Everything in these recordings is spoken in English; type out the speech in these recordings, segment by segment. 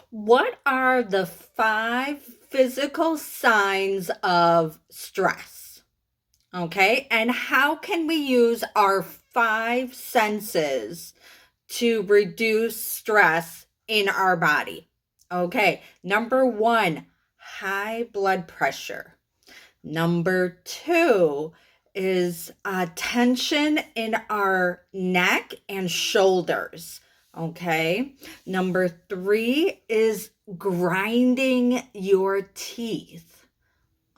What are the five physical signs of stress? Okay, and how can we use our five senses to reduce stress in our body? Okay, number one, high blood pressure. Number two is tension in our neck and shoulders. Okay. Number three is grinding your teeth.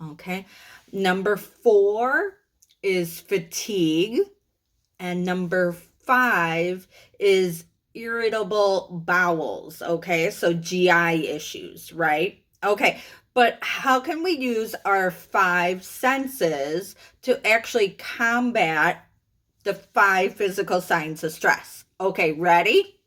Okay. Number four is fatigue. And number five is irritable bowels. Okay. So GI issues, right? Okay. But how can we use our five senses to actually combat the five physical signs of stress? Okay, ready?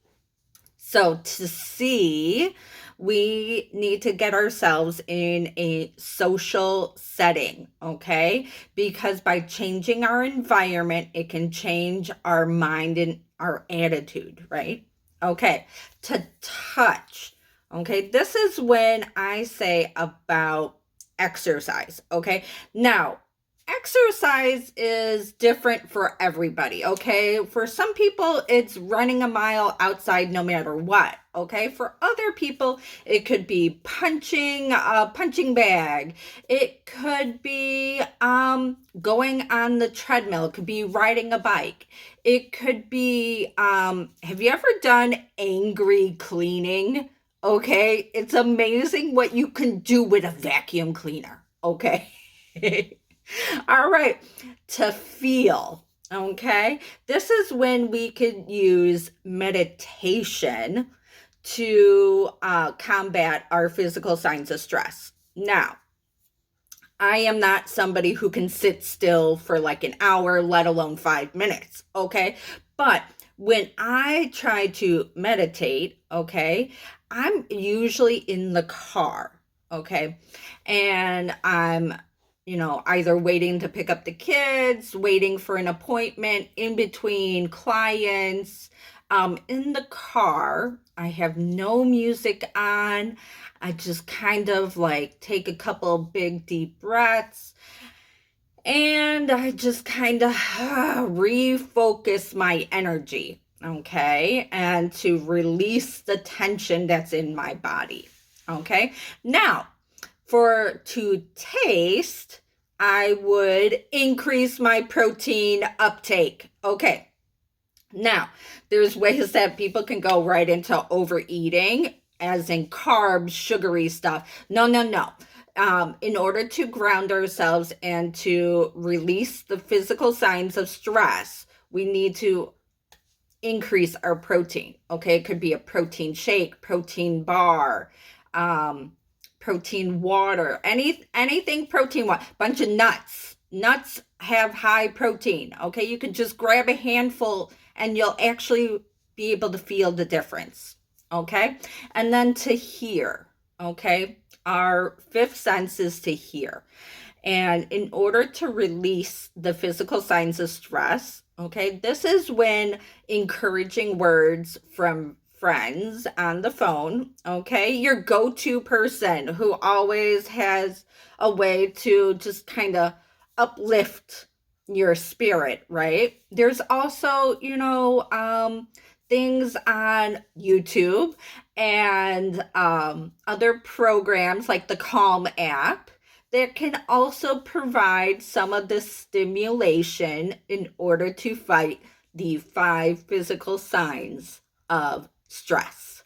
So to see, we need to get ourselves in a social setting, okay? Because by changing our environment, it can change our mind and our attitude, right? Okay, to touch. Okay, this is when I say about exercise, okay? Now, exercise is different for everybody, okay? For some people, it's running a mile outside no matter what, okay? For other people, it could be punching a punching bag. It could be going on the treadmill. It could be riding a bike. It could be, have you ever done angry cleaning? Okay, it's amazing what you can do with a vacuum cleaner, okay? All right, to feel. Okay, this is when we could use meditation to combat our physical signs of stress. Now, I am not somebody who can sit still for like an hour, let alone 5 minutes. Okay, but when I try to meditate, okay, I'm usually in the car. Okay, and I'm either waiting to pick up the kids, waiting for an appointment, in between clients. In the car, I have no music on. I just kind of like take a couple big deep breaths and I just kind of refocus my energy, okay, and to release the tension that's in my body, okay. Now, for to taste, I would increase my protein uptake. Okay. Now, there's ways that people can go right into overeating, as in carbs, sugary stuff. No, no, no. In order to ground ourselves and to release the physical signs of stress, we need to increase our protein. Okay, it could be a protein shake, protein bar, protein water, anything protein water, bunch of nuts. Nuts have high protein. Okay, you could just grab a handful and you'll actually be able to feel the difference. Okay, and then to hear. Okay, our fifth sense is to hear. And in order to release the physical signs of stress, okay, this is when encouraging words from friends on the phone, okay, your go to person who always has a way to just kind of uplift your spirit, right? There's also, things on YouTube and other programs like the Calm app that can also provide some of the stimulation in order to fight the five physical signs of stress.